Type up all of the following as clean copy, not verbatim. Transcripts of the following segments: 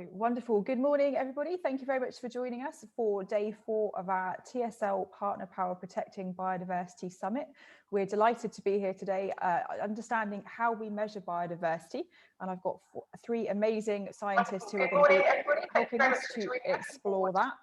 Wonderful. Good morning, everybody. Thank you very much for joining us for day 4 of our TSL Partner Power Protecting Biodiversity Summit. We're delighted to be here today, understanding how we measure biodiversity. And I've got 3 amazing scientists who are going to be helping us to explore that.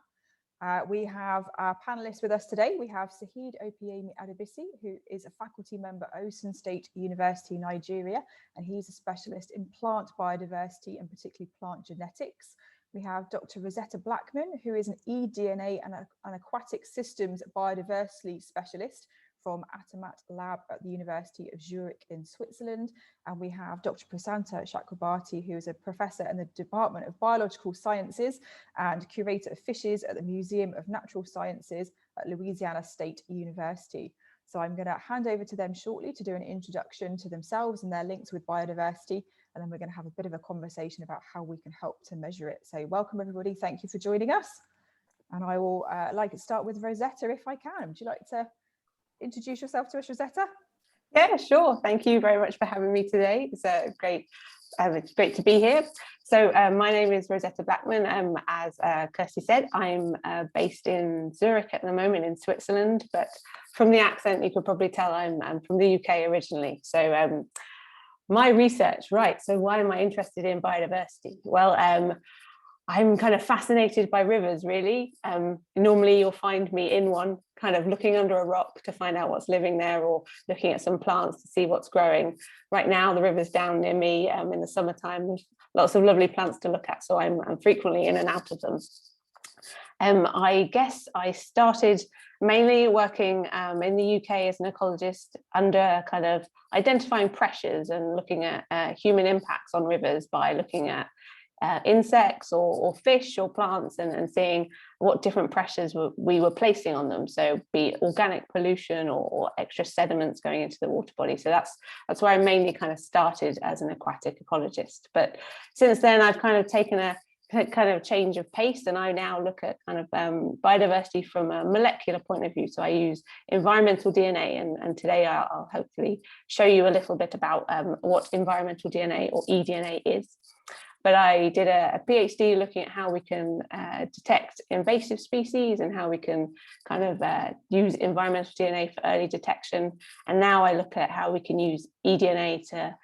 We have our panelists with us today. We have Saheed Opeyemi-Adebisi, who is a faculty member at Osun State University, Nigeria, and he's a specialist in plant biodiversity and particularly plant genetics. We have Dr. Rosetta Blackman, who is an eDNA and an aquatic systems biodiversity specialist from Atamat Lab at the University of Zurich in Switzerland. And we have Dr. Prasanta Chakrabarti, who is a professor in the Department of Biological Sciences and curator of fishes at the Museum of Natural Sciences at Louisiana State University. So I'm going to hand over to them shortly to do an introduction to themselves and their links with biodiversity. And then we're going to have a bit of a conversation about how we can help to measure it. So welcome, everybody. Thank you for joining us. And I will like to start with Rosetta, if I can. Would you like to introduce yourself to us, Rosetta? Yeah, sure. Thank you very much for having me today. It's great to be here. So my name is Rosetta Blackman. As Kirsty said, I'm based in Zurich at the moment in Switzerland, but from the accent, you could probably tell I'm from the UK originally. So my research, right. So why am I interested in biodiversity? Well, I'm kind of fascinated by rivers, really. Normally you'll find me in one, kind of looking under a rock to find out what's living there, or looking at some plants to see what's growing. Right now, the river's down near me in the summertime. There's lots of lovely plants to look at, so I'm frequently in and out of them. I guess I started mainly working in the UK as an ecologist under kind of identifying pressures and looking at human impacts on rivers by looking at insects or fish or plants and seeing what different pressures we were placing on them. So be it organic pollution or extra sediments going into the water body. So that's where I mainly kind of started as an aquatic ecologist. But since then I've kind of taken a kind of change of pace, and I now look at kind of biodiversity from a molecular point of view. So I use environmental DNA, and today I'll hopefully show you a little bit about what environmental DNA or eDNA is. But I did a PhD looking at how we can detect invasive species and how we can kind of use environmental DNA for early detection. And now I look at how we can use eDNA to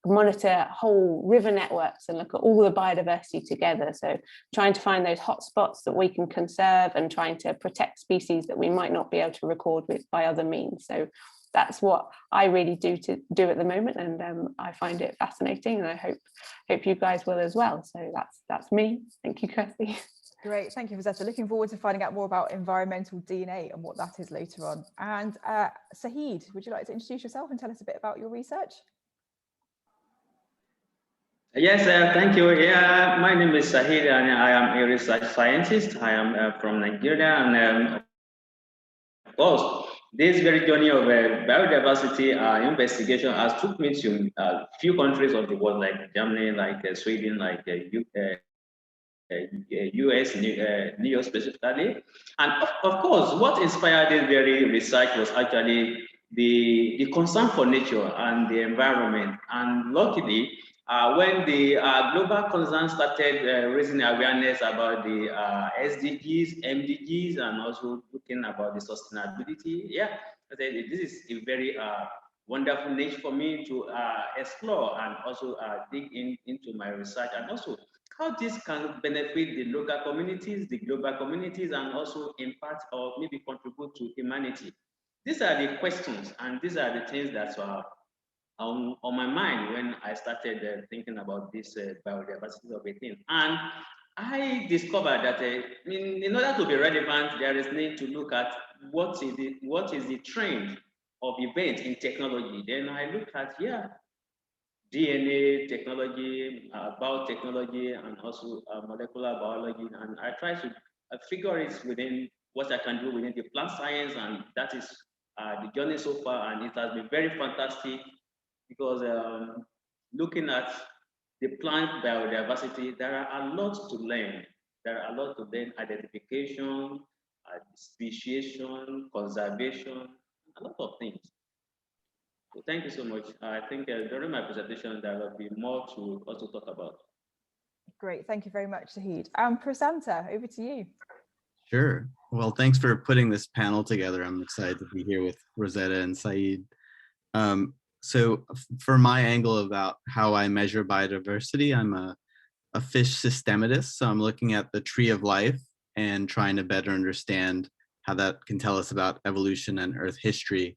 monitor whole river networks and look at all the biodiversity together. So trying to find those hotspots that we can conserve and trying to protect species that we might not be able to record with by other means. So that's what I really do at the moment, and I find it fascinating, and I hope you guys will as well. So that's me. Thank you, Kirsty. Great, thank you, Rosetta. Looking forward to finding out more about environmental DNA and what that is later on. And Saheed, would you like to introduce yourself and tell us a bit about your research? Yes, thank you. Yeah, my name is Saheed, and I am a research scientist. I am from Nigeria, and of course, this very journey of biodiversity investigation has took me to a few countries of the world, like Germany, like Sweden, like US, New York specifically. And of course, what inspired this very research was actually the concern for nature and the environment. And luckily, when the global concerns started raising awareness about the SDGs, MDGs, and also looking about the sustainability, yeah, this is a very wonderful niche for me to explore and also dig into my research, and also how this can benefit the local communities, the global communities, and also impact or maybe contribute to humanity. These are the questions, and these are the things that are on my mind when I started thinking about this biodiversity of a thing. And I discovered that in order to be relevant, there is need to look at what is the trend of events in technology. Then I looked at, yeah, DNA technology, biotechnology, and also molecular biology, and I try to figure it within what I can do within the plant science, and that is the journey so far, and it has been very fantastic because looking at the plant biodiversity, there are a lot to learn. There are a lot to learn: identification, speciation, conservation, a lot of things. So thank you so much. I think during my presentation, there will be more to also talk about. Great, thank you very much, Zahid. Prasanta, over to you. Sure. Well, thanks for putting this panel together. I'm excited to be here with Rosetta and Saeed. So for my angle about how I measure biodiversity, I'm a fish systematist. So I'm looking at the tree of life and trying to better understand how that can tell us about evolution and Earth history.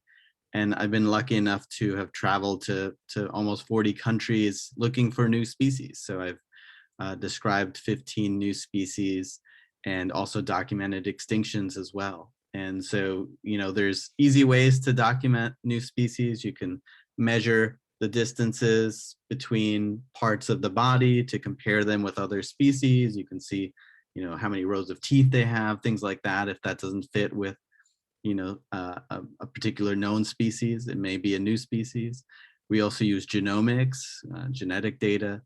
And I've been lucky enough to have traveled to almost 40 countries looking for new species. So I've described 15 new species and also documented extinctions as well. And so, you know, there's easy ways to document new species. You can measure the distances between parts of the body to compare them with other species. You can see, you know, how many rows of teeth they have, things like that. If that doesn't fit with, you know, a particular known species, it may be a new species. We also use genomics, genetic data,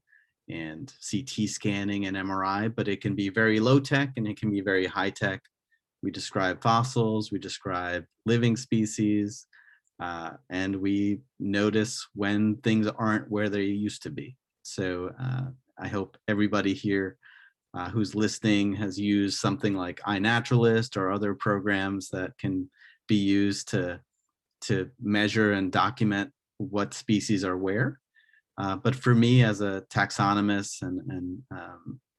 and CT scanning and MRI, but it can be very low tech and it can be very high tech. We describe fossils, we describe living species, and we notice when things aren't where they used to be. So I hope everybody here who's listening has used something like iNaturalist or other programs that can be used to measure and document what species are where. But for me, as a taxonomist and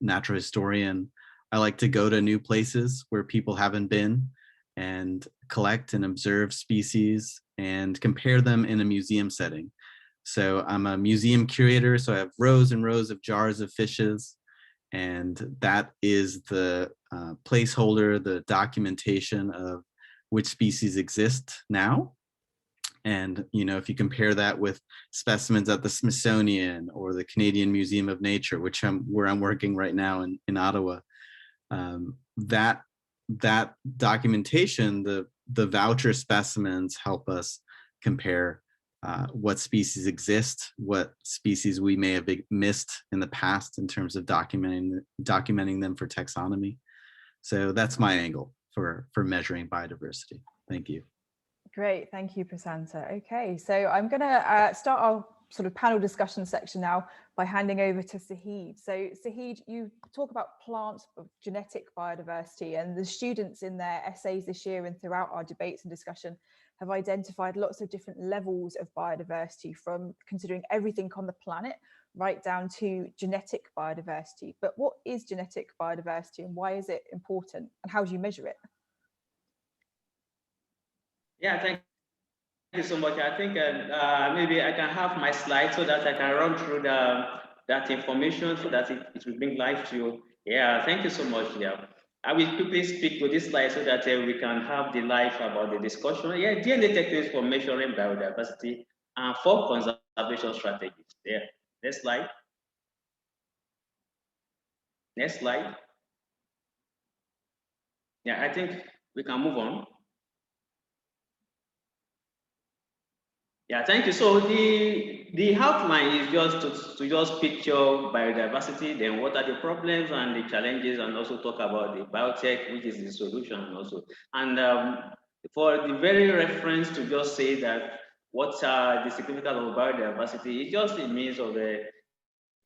natural historian, I like to go to new places where people haven't been and collect and observe species and compare them in a museum setting. So I'm a museum curator, so I have rows and rows of jars of fishes, and that is the placeholder, the documentation of which species exist now. And, you know, if you compare that with specimens at the Smithsonian or the Canadian Museum of Nature, where I'm working right now in Ottawa, that documentation, the voucher specimens help us compare what species exist, what species we may have missed in the past in terms of documenting them for taxonomy. So that's my angle for measuring biodiversity. Thank you. Great, thank you, Prasanta. Okay, so I'm going to start our sort of panel discussion section now by handing over to Zahid. So Zahid, you talk about plant genetic biodiversity, and the students in their essays this year and throughout our debates and discussion have identified lots of different levels of biodiversity, from considering everything on the planet right down to genetic biodiversity. But what is genetic biodiversity and why is it important, and how do you measure it? Yeah, thank you so much. I think maybe I can have my slide so that I can run through that information so that it will bring life to you. Yeah, thank you so much. Yeah, I will quickly speak to this slide so that we can have the life about the discussion. Yeah, DNA techniques for measuring biodiversity and for conservation strategies. Yeah, next slide. Next slide. Yeah, I think we can move on. Yeah, thank you. So the outline is just to just picture biodiversity, then what are the problems and the challenges, and also talk about the biotech, which is the solution also. And for the very reference to just say that what's the significance of biodiversity, it's just a means of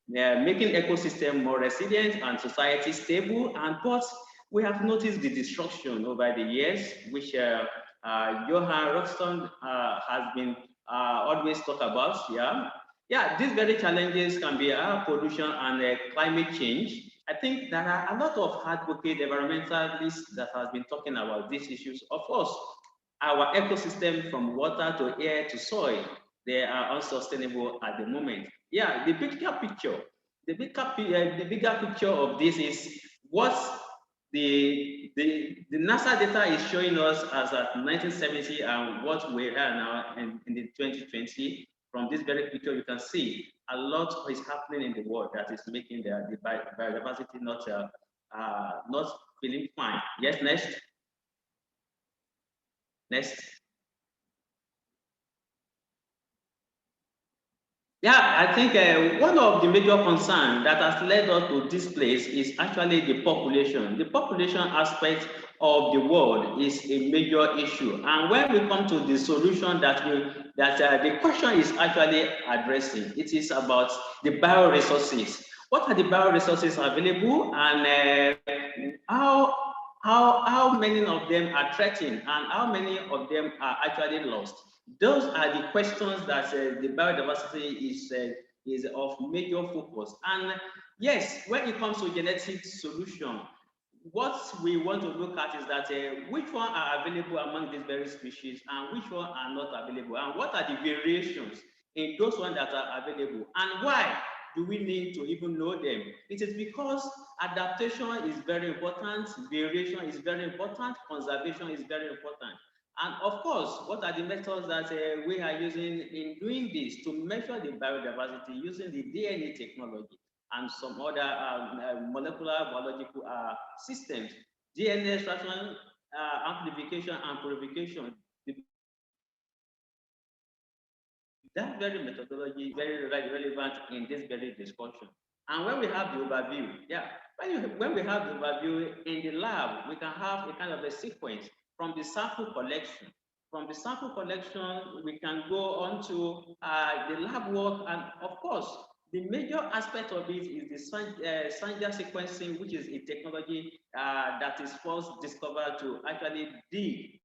making ecosystem more resilient and society stable. And but we have noticed the destruction over the years, which Johan Rockstone has been always talk about. Yeah, these very challenges can be pollution and climate change. I think there are a lot of advocate environmentalists that have been talking about these issues. Of course, our ecosystem from water to air to soil, they are unsustainable at the moment. Yeah, the bigger picture of this is what the NASA data is showing us as at 1970 and what we are now in the 2020. From this very picture, you can see a lot is happening in the world that is making the biodiversity not feeling fine. Yes, next. Next. Yeah, I think one of the major concerns that has led us to this place is actually the population. The population aspect of the world is a major issue. And when we come to the solution that the question is actually addressing, it is about the bioresources. What are the bioresources available, and how many of them are threatened, and how many of them are actually lost? Those are the questions that the biodiversity is of major focus. And yes, when it comes to genetic solution, what we want to look at is that which one are available among these various species and which one are not available, and what are the variations in those ones that are available, and why do we need to even know them? It is because adaptation is very important, variation is very important, conservation is very important. And of course, what are the methods that we are using in doing this to measure the biodiversity using the DNA technology and some other molecular biological systems? DNA extraction, amplification, and purification. That very methodology is very relevant in this very discussion. And when we have the overview, when we have the overview in the lab, we can have a kind of a sequence from the sample collection. From the sample collection, we can go on to the lab work, and of course, the major aspect of it is the Sanger sequencing, which is a technology that is first discovered to actually dig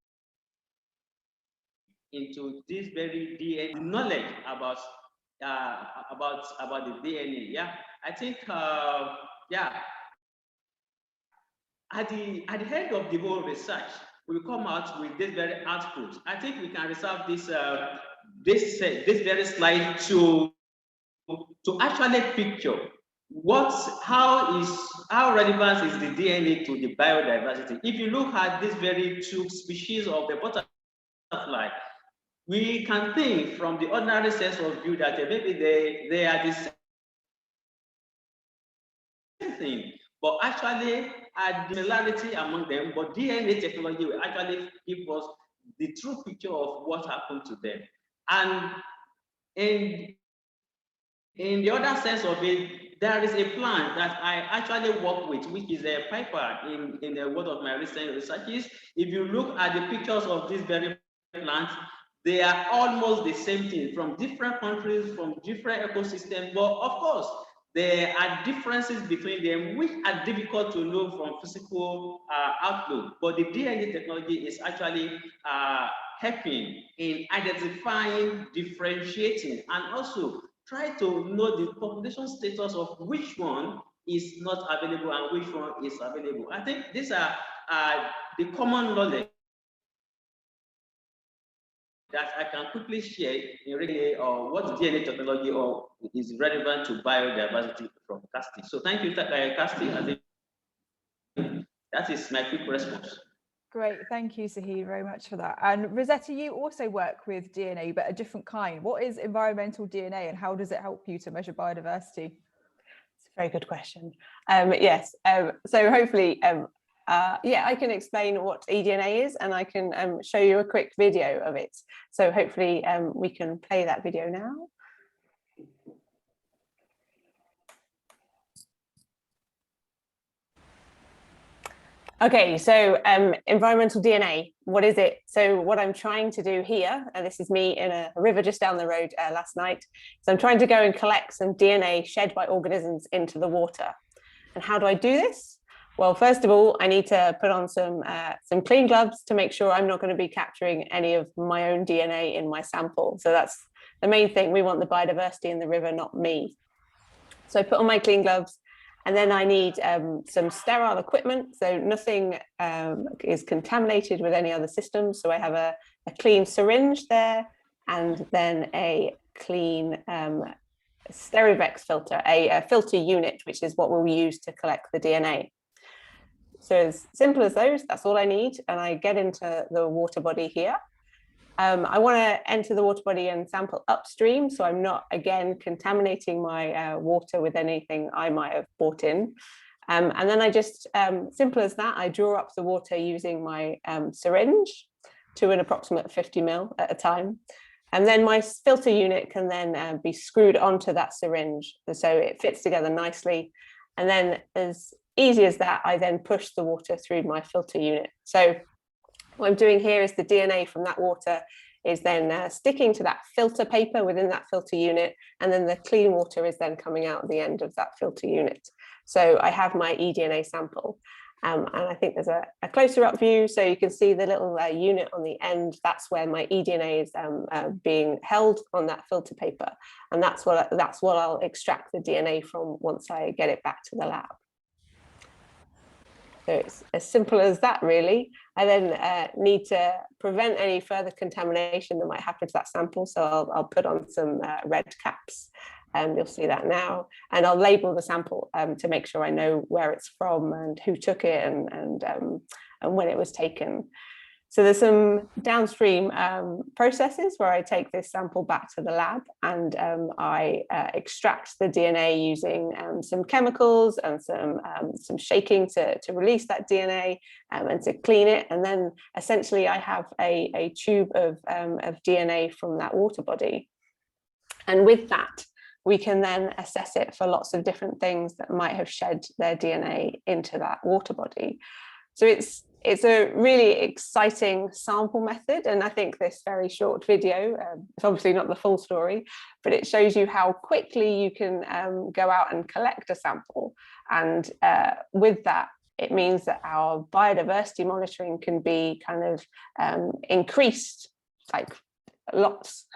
into this very DNA knowledge about the DNA. Yeah, I think at the end of the whole research, we will come out with this very output. I think we can reserve this this very slide to actually picture how relevant is the DNA to the biodiversity. If you look at this very two species of the butterfly, we can think from the ordinary sense of view that maybe they are the same thing, but actually a similarity among them. But DNA technology will actually give us the true picture of what happened to them. And in the other sense of it, there is a plant that I actually work with, which is a piper in the world of my recent researches. If you look at the pictures of these very plants, they are almost the same thing from different countries, from different ecosystems. But of course, there are differences between them, which are difficult to know from physical outlook. But the DNA technology is actually helping in identifying, differentiating, and also try to know the population status of which one is not available and which one is available. I think these are the common knowledge that I can quickly share in really what DNA technology is relevant to biodiversity from Casti. So thank you, Casti. I think that is my quick response. Great, thank you, Saheed, very much for that. And Rosetta, you also work with DNA, but a different kind. What is environmental DNA and how does it help you to measure biodiversity? It's a very good question. Yes, so hopefully, I can explain what eDNA is, and I can show you a quick video of it. So hopefully we can play that video now. Okay, so environmental DNA, what is it? So what I'm trying to do here, and this is me in a river just down the road last night, so I'm trying to go and collect some DNA shed by organisms into the water. And how do I do this? Well, first of all, I need to put on some clean gloves to make sure I'm not going to be capturing any of my own DNA in my sample. So that's the main thing. We want the biodiversity in the river, not me. So I put on my clean gloves. And then I need some sterile equipment, so nothing is contaminated with any other systems. So I have a clean syringe there, and then a clean Sterivex filter, a filter unit, which is what we'll use to collect the DNA. So as simple as those, that's all I need. And I get into the water body here. I want to enter the water body and sample upstream, so I'm not, again, contaminating my water with anything I might have brought in. And then I just, simple as that, I draw up the water using my syringe to an approximate 50 ml at a time. And then my filter unit can then be screwed onto that syringe, so it fits together nicely. And then as easy as that, I then push the water through my filter unit. So what I'm doing here is the DNA from that water is then sticking to that filter paper within that filter unit, and then the clean water is then coming out the end of that filter unit. So I have my eDNA sample. And I think there's a closer up view, so you can see the little unit on the end. That's where my eDNA is being held on that filter paper, and that's what I'll extract the DNA from once I get it back to the lab. So it's as simple as that, really. I then need to prevent any further contamination that might happen to that sample, so I'll put on some red caps. You'll see that now, and I'll label the sample to make sure I know where it's from and who took it and when it was taken. So there's some downstream processes where I take this sample back to the lab, and I extract the DNA using some chemicals and some shaking to release that DNA and to clean it. And then essentially I have a tube of DNA from that water body, and with that we can then assess it for lots of different things that might have shed their DNA into that water body. So it's a really exciting sample method, and I think this very short video, it's obviously not the full story, but it shows you how quickly you can go out and collect a sample. And with that, it means that our biodiversity monitoring can be kind of increased, like lots.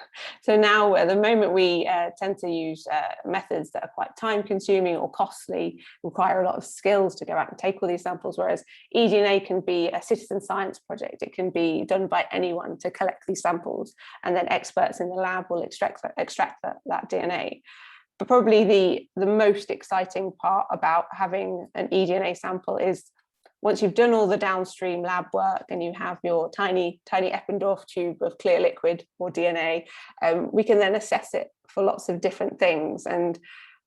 So now at the moment we tend to use methods that are quite time consuming or costly, require a lot of skills to go out and take all these samples, whereas eDNA can be a citizen science project. It can be done by anyone to collect these samples, and then experts in the lab will extract that DNA. But probably the most exciting part about having an eDNA sample is once you've done all the downstream lab work and you have your tiny Eppendorf tube of clear liquid or DNA, we can then assess it for lots of different things. And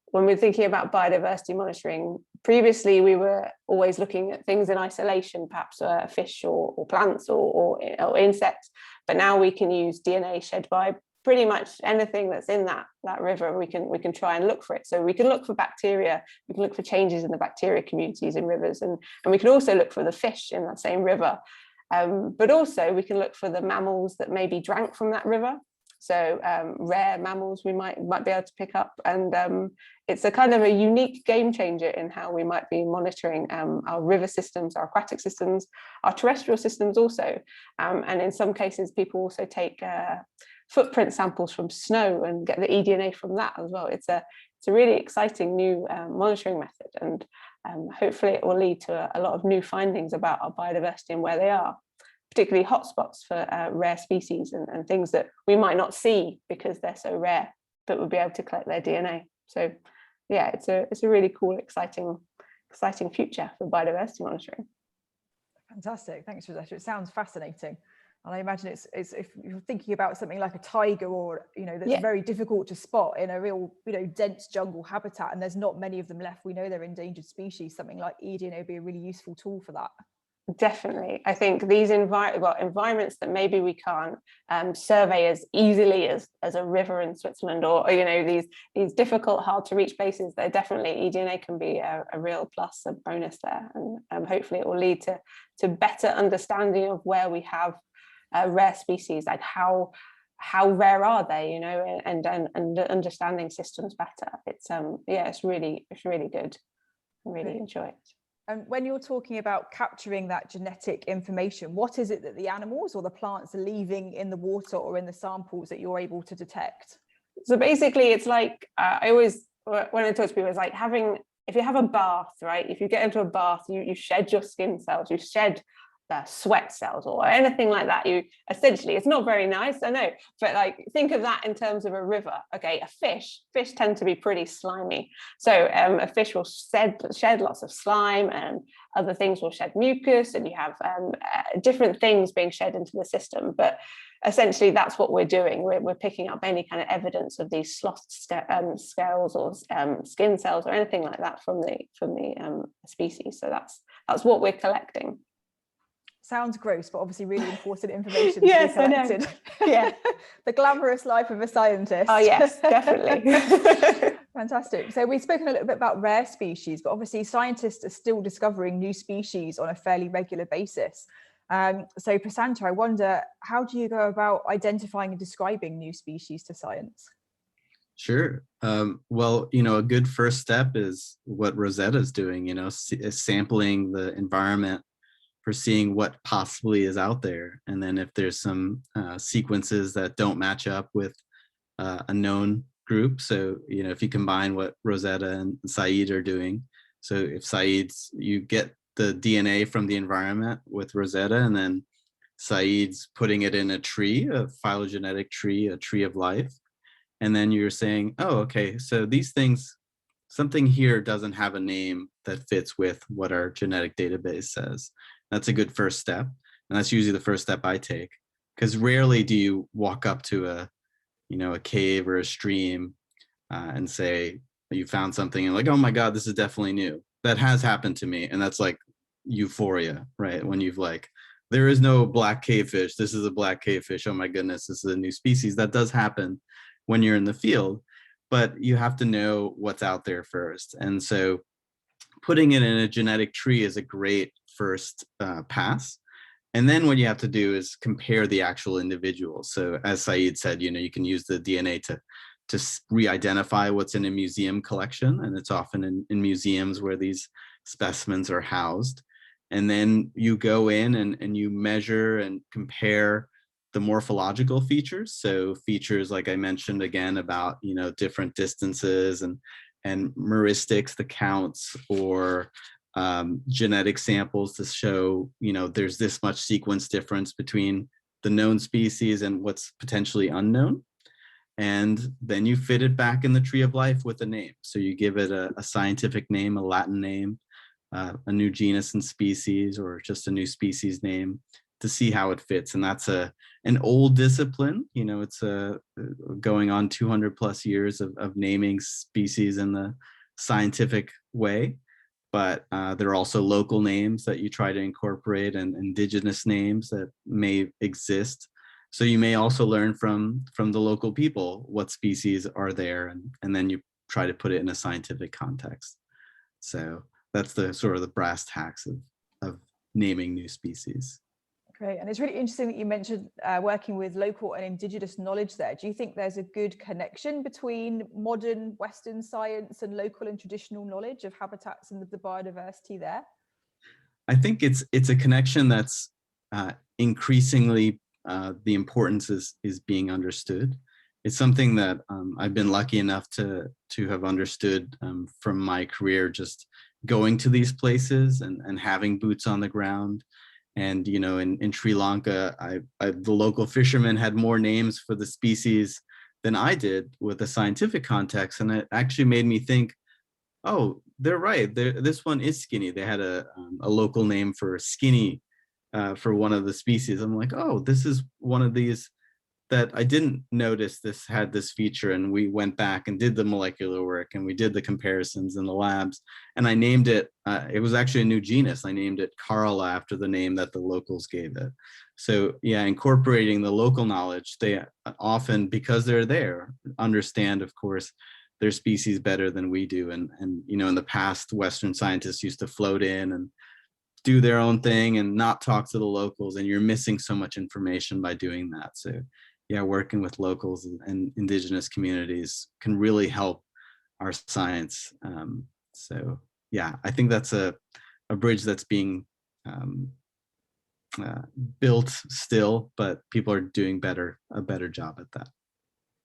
when we're thinking about biodiversity monitoring, previously we were always looking at things in isolation, perhaps fish or plants or insects, but now we can use DNA shed by pretty much anything that's in that river. We can try and look for it. So we can look for bacteria, we can look for changes in the bacteria communities in rivers, and we can also look for the fish in that same river. But also we can look for the mammals that maybe drank from that river. So rare mammals we might be able to pick up, and it's a kind of a unique game changer in how we might be monitoring our river systems, our aquatic systems, our terrestrial systems also. And in some cases people also take footprint samples from snow and get the eDNA from that as well. It's a really exciting new monitoring method, and hopefully it will lead to a lot of new findings about our biodiversity and where they are, particularly hotspots for rare species and things that we might not see because they're so rare, but we'll be able to collect their DNA. So yeah, it's a really cool, exciting future for biodiversity monitoring. Fantastic, thanks Rosetta. It sounds fascinating. And I imagine it's if you're thinking about something like a tiger, or that's very difficult to spot in a real dense jungle habitat, and there's not many of them left. We know they're endangered species. Something like eDNA would be a really useful tool for that. Definitely. I think these environments that maybe we can't survey as easily as a river in Switzerland, or these difficult, hard to reach places, there definitely eDNA can be a real plus, a bonus there, and hopefully it will lead to better understanding of where we have rare species, like how rare are they, and understanding systems better. It's really good. I really enjoy it. And when you're talking about capturing that genetic information, what is it that the animals or the plants are leaving in the water or in the samples that you're able to detect? So basically it's like I always, when I talk to people, it's like if you have a bath, right? If you get into a bath, you shed your skin cells, you shed sweat cells or anything like that. You essentially, it's not very nice, I know, but like think of that in terms of a river. Okay, a fish tend to be pretty slimy, so a fish will shed lots of slime, and other things will shed mucus, and you have different things being shed into the system. But essentially that's what we're doing. We're picking up any kind of evidence of these slothed scales or skin cells or anything like that from the species. So that's what we're collecting. Sounds gross, but obviously really important information. Yes, to be collected. I know. Yeah. The glamorous life of a scientist. Oh yes, definitely. Fantastic. So we've spoken a little bit about rare species, but obviously scientists are still discovering new species on a fairly regular basis. So Prasanta, I wonder, how do you go about identifying and describing new species to science? Sure. Well, a good first step is what Rosetta's doing, is sampling the environment for seeing what possibly is out there. And then if there's some sequences that don't match up with a known group. So, if you combine what Rosetta and Saeed are doing, so if you get the DNA from the environment with Rosetta, and then Saeed's putting it in a tree, a phylogenetic tree, a tree of life. And then you're saying, oh, okay, so these things, something here doesn't have a name that fits with what our genetic database says. That's a good first step. And that's usually the first step I take, because rarely do you walk up to a cave or a stream and say you found something and like, oh my God, this is definitely new. That has happened to me. And that's like euphoria, right? When you've like, there is no black cavefish. This is a black cavefish. Oh my goodness, this is a new species. That does happen when you're in the field, but you have to know what's out there first. And so putting it in a genetic tree is a great first pass. And then what you have to do is compare the actual individuals. So as Saeed said, you can use the DNA to re-identify what's in a museum collection. And it's often in museums where these specimens are housed. And then you go in and you measure and compare the morphological features. So features, like I mentioned again, about, different distances and meuristics, the counts, or genetic samples to show, there's this much sequence difference between the known species and what's potentially unknown. And then you fit it back in the tree of life with a name. So you give it a scientific name, a Latin name, a new genus and species, or just a new species name to see how it fits. And that's an old discipline. It's going on 200 plus years of naming species in the scientific way. But there are also local names that you try to incorporate and indigenous names that may exist. So you may also learn from the local people what species are there, and then you try to put it in a scientific context. So that's the sort of the brass tacks of naming new species. Great, and it's really interesting that you mentioned working with local and indigenous knowledge there. Do you think there's a good connection between modern Western science and local and traditional knowledge of habitats and the biodiversity there? I think it's a connection that's increasingly the importance is being understood. It's something that I've been lucky enough to have understood from my career, just going to these places and having boots on the ground. And, in Sri Lanka, the local fishermen had more names for the species than I did with a scientific context. And it actually made me think, oh, they're right. This one is skinny. They had a local name for skinny for one of the species. I'm like, oh, this is one of these that I didn't notice this had this feature. And we went back and did the molecular work and we did the comparisons in the labs. And I named it, it was actually a new genus. I named it Carla after the name that the locals gave it. So yeah, incorporating the local knowledge, they often, because they're there, understand, of course, their species better than we do. And in the past, Western scientists used to float in and do their own thing and not talk to the locals. And you're missing so much information by doing that. So yeah, working with locals and indigenous communities can really help our science. So yeah, I think that's a bridge that's being built still, but people are doing a better job at that.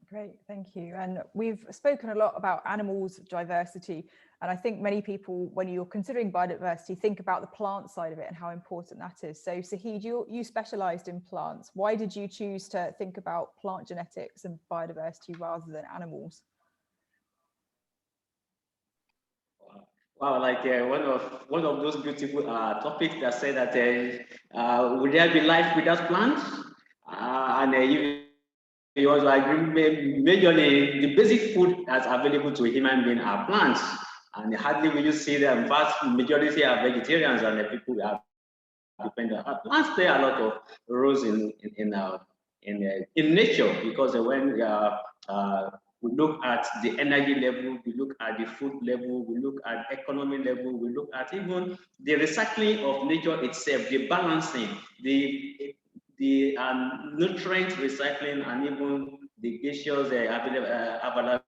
Great, thank you. And we've spoken a lot about animals diversity. And I think many people, when you're considering biodiversity, think about the plant side of it and how important that is. So Saeed, you specialized in plants. Why did you choose to think about plant genetics and biodiversity rather than animals? Wow, like one of those beautiful topics that say that would there be life without plants? You also agree, majorly the basic food that's available to a human being are plants, and hardly will you see the vast majority are vegetarians and the people are dependent. Plants play a lot of roles in nature, because when we look at the energy level, we look at the food level, we look at economy level, we look at even the recycling of nature itself, the balancing, the nutrient recycling, and even the gaseous availability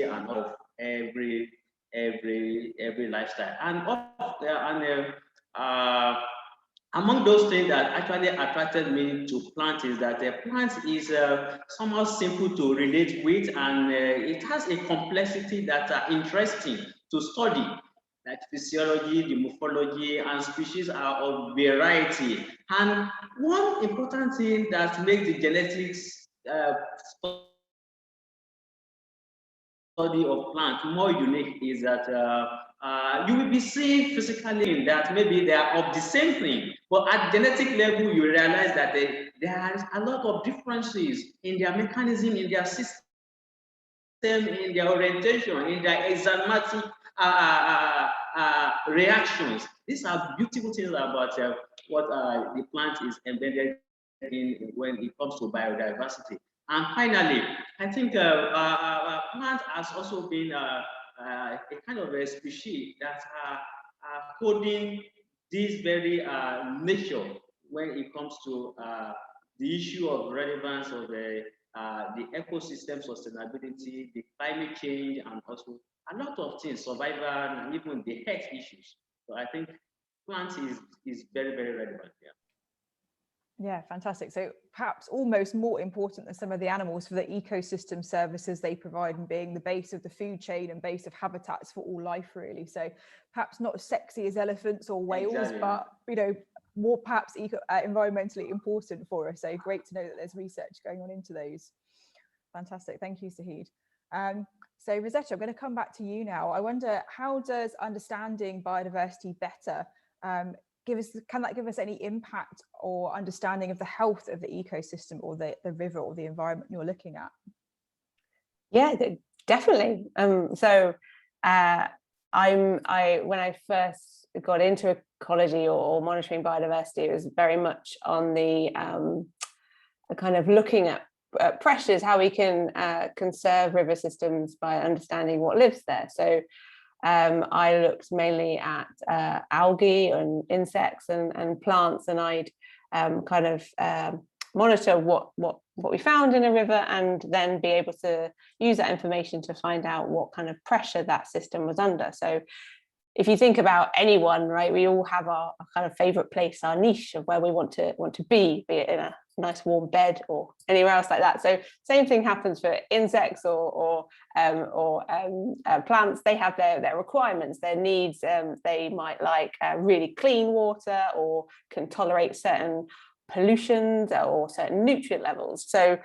and of every lifestyle. And among those things that actually attracted me to plant is that a plant is somehow simple to relate with, and it has a complexity that are interesting to study, like physiology, the morphology, and species are of variety. And one important thing that makes the genetics study of plants more unique is that you will be seeing physically that maybe they are of the same thing, but at genetic level you realize that there is a lot of differences in their mechanism, in their system, in their orientation, in their enzymatic reactions. These are beautiful things about what the plant is embedded in when it comes to biodiversity. And finally, I think plant has also been a kind of a species that are coding this very nature when it comes to the issue of relevance of the ecosystem sustainability, the climate change, and also a lot of things, survival, and even the health issues. So I think plants is very, very relevant here. Yeah, fantastic. So perhaps almost more important than some of the animals for the ecosystem services they provide, and being the base of the food chain and base of habitats for all life, really. So perhaps not as sexy as elephants or whales, exactly, but more perhaps environmentally important for us. So great to know that there's research going on into those. Fantastic. Thank you, Sahid. So Rosetta, I'm going to come back to you now. I wonder, how does understanding biodiversity better can that give us any impact or understanding of the health of the ecosystem or the river or the environment you're looking at? Yeah, definitely. So when I first got into ecology or monitoring biodiversity, it was very much on the kind of looking at pressures, how we can conserve river systems by understanding what lives there. So I looked mainly at algae and insects and plants, and I'd kind of monitor what we found in a river, and then be able to use that information to find out what kind of pressure that system was under. So if you think about anyone, right, we all have our kind of favorite place, our niche of where we want to be it in a nice warm bed or anywhere else like that. So same thing happens for insects or plants. They have their requirements, their needs. They might like really clean water, or can tolerate certain pollutions or certain nutrient levels. So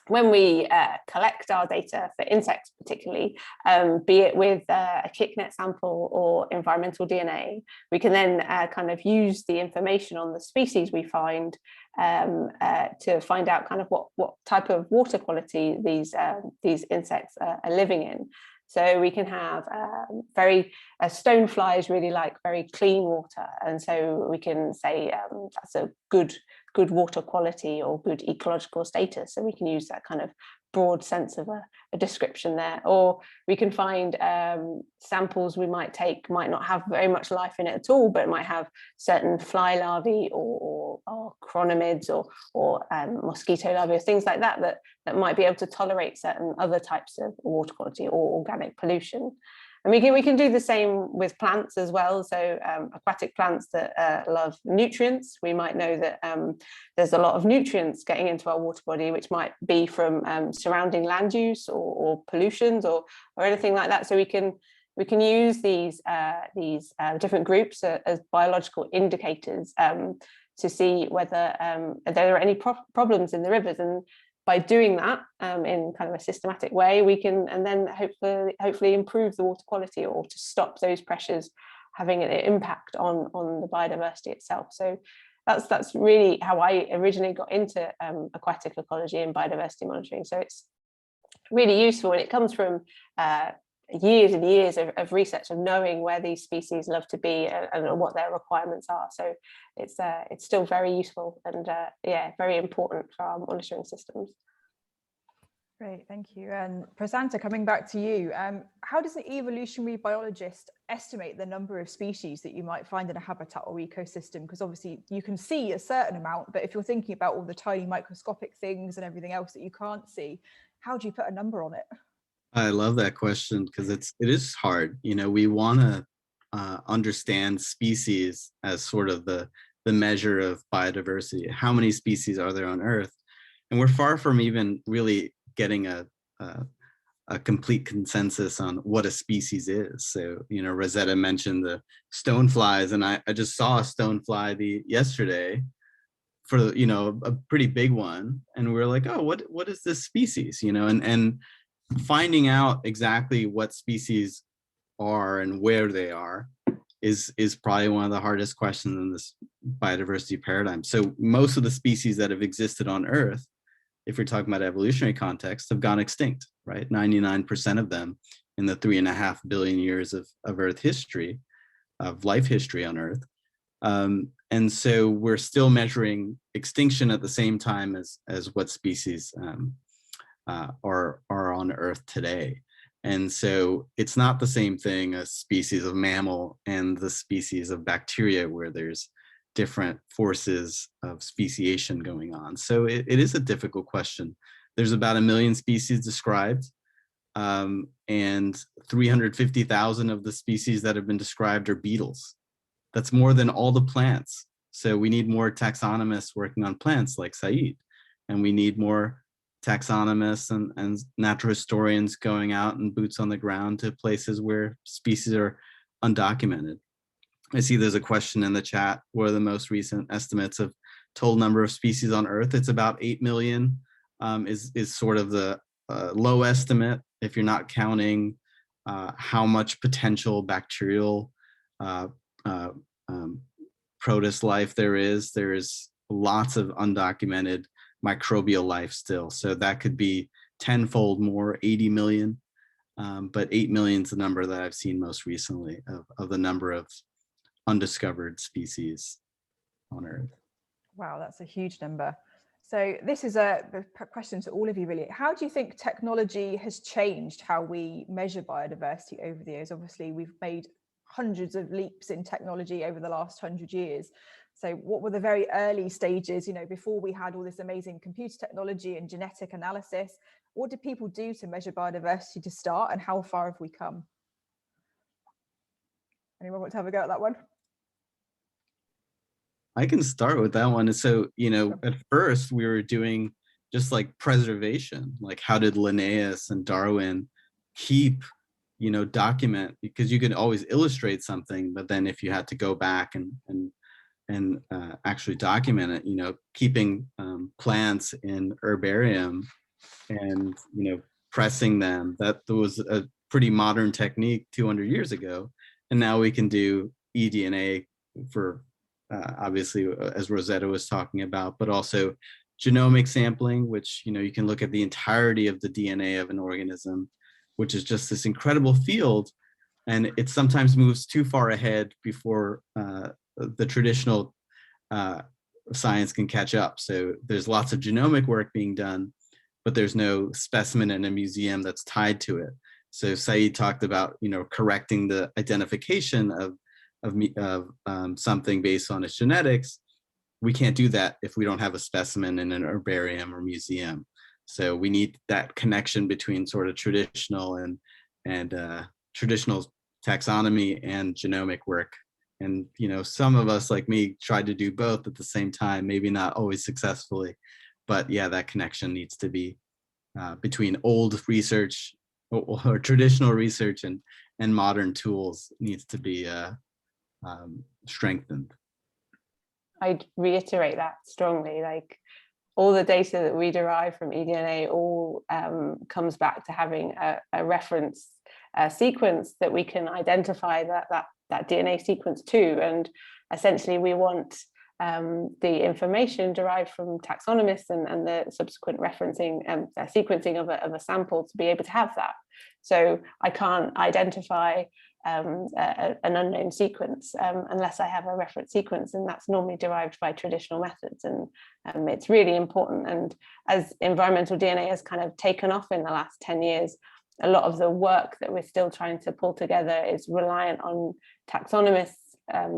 when we collect our data for insects particularly, be it with a kicknet sample or environmental DNA, we can then kind of use the information on the species we find to find out kind of what type of water quality these insects are living in. So we can have stoneflies really like very clean water, and so we can say that's a good water quality or good ecological status. So we can use that kind of broad sense of a description there. Or we can find samples we might take might not have very much life in it at all, but it might have certain fly larvae or chironomids or mosquito larvae, or things like that might be able to tolerate certain other types of water quality or organic pollution. And we can do the same with plants as well. So aquatic plants that love nutrients, we might know that there's a lot of nutrients getting into our water body, which might be from surrounding land use or pollutions or anything like that. So we can use these different groups as biological indicators to see whether there are any problems in the rivers. And by doing that in kind of a systematic way, we can and then hopefully improve the water quality, or to stop those pressures having an impact on the biodiversity itself. So that's really how I originally got into aquatic ecology and biodiversity monitoring. So it's really useful, and it comes from years and years of research of knowing where these species love to be and what their requirements are. So it's still very useful and yeah, very important for our monitoring systems. Great, thank you. And Prasanta, coming back to you, how does an evolutionary biologist estimate the number of species that you might find in a habitat or ecosystem? Because obviously you can see a certain amount, but if you're thinking about all the tiny microscopic things and everything else that you can't see, how do you put a number on it? I love that question because it is hard. You know, we want to understand species as sort of the measure of biodiversity. How many species are there on Earth? And we're far from even really getting a complete consensus on what a species is. So, you know, Rosetta mentioned the stoneflies, and I just saw a stonefly yesterday for, you know, a pretty big one, and we were like, oh, what is this species? You know, and finding out exactly what species are and where they are is probably one of the hardest questions in this biodiversity paradigm. So most of the species that have existed on Earth, if you're talking about evolutionary context, have gone extinct, right? 99% of them in the 3.5 billion years of Earth history, of life history on Earth. And so we're still measuring extinction at the same time as what species are on Earth today. And so it's not the same thing as species of mammal and the species of bacteria, where there's different forces of speciation going on. So it is a difficult question. There's about 1 million species described, and 350,000 of the species that have been described are beetles. That's more than all the plants. So we need more taxonomists working on plants like Saeed, and we need more taxonomists and natural historians going out and boots on the ground to places where species are undocumented. I see there's a question in the chat. What are the most recent estimates of total number of species on Earth? It's about 8 million is sort of the low estimate, if you're not counting how much potential bacterial protist life there is. There is lots of undocumented microbial life still. So that could be tenfold more, 80 million. But 8 million is the number that I've seen most recently of the number of undiscovered species on Earth. Wow, that's a huge number. So this is a question to all of you, really. How do you think technology has changed how we measure biodiversity over the years? Obviously, we've made hundreds of leaps in technology over the last 100 years. So what were the very early stages, you know, before we had all this amazing computer technology and genetic analysis? What did people do to measure biodiversity to start, and how far have we come? Anyone want to have a go at that one? I can start with that one. So, you know, at first we were doing just like preservation, like how did Linnaeus and Darwin keep, you know, document, because you could always illustrate something, but then if you had to go back and actually document it, you know, keeping plants in herbarium and, you know, pressing them, that was a pretty modern technique 200 years ago. And now we can do eDNA for obviously, as Rosetta was talking about, but also genomic sampling, which, you know, you can look at the entirety of the DNA of an organism, which is just this incredible field. And it sometimes moves too far ahead before the traditional science can catch up. So there's lots of genomic work being done, but there's no specimen in a museum that's tied to it. So Saeed talked about, you know, correcting the identification of something based on its genetics. We can't do that if we don't have a specimen in an herbarium or museum. So we need that connection between sort of traditional and traditional taxonomy and genomic work. And, you know, some of us like me tried to do both at the same time, maybe not always successfully, but yeah, that connection needs to be between old research or traditional research and modern tools needs to be strengthened. I'd reiterate that strongly. Like, all the data that we derive from eDNA all comes back to having a reference sequence that we can identify that DNA sequence to. And essentially we want the information derived from taxonomists and the subsequent referencing sequencing of a sample to be able to have that. So I can't identify an unknown sequence unless I have a reference sequence, and that's normally derived by traditional methods. And it's really important. And as environmental DNA has kind of taken off in the last 10 years, a lot of the work that we're still trying to pull together is reliant on taxonomists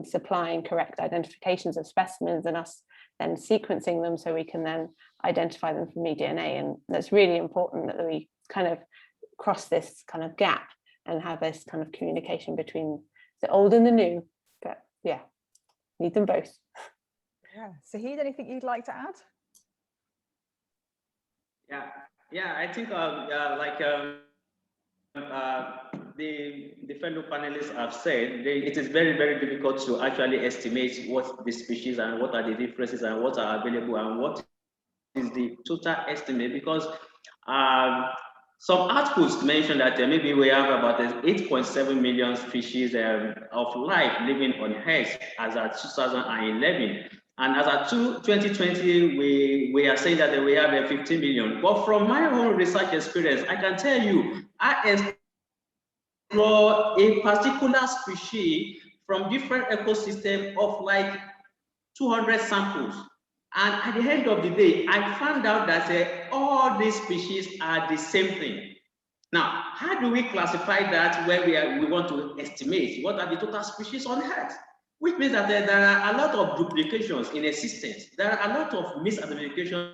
supplying correct identifications of specimens and us then sequencing them so we can then identify them from eDNA. And that's really important that we kind of cross this kind of gap and have this kind of communication between the old and the new. But yeah, need them both. Yeah, Sahid, anything you'd like to add? Yeah, I think the fellow panelists have said, it is very, very difficult to actually estimate what the species and what are the differences and what are available and what is the total estimate, because some articles mention that maybe we have about 8.7 million species of life living on Earth as at 2011. And as at 2020, we are saying that we have 15 million. But from my own research experience, I can tell you, I explore a particular species from different ecosystems of like 200 samples. And at the end of the day, I found out that all these species are the same thing. Now, how do we classify that when we want to estimate what are the total species on Earth? Which means that there are a lot of duplications in existence. There are a lot of misidentification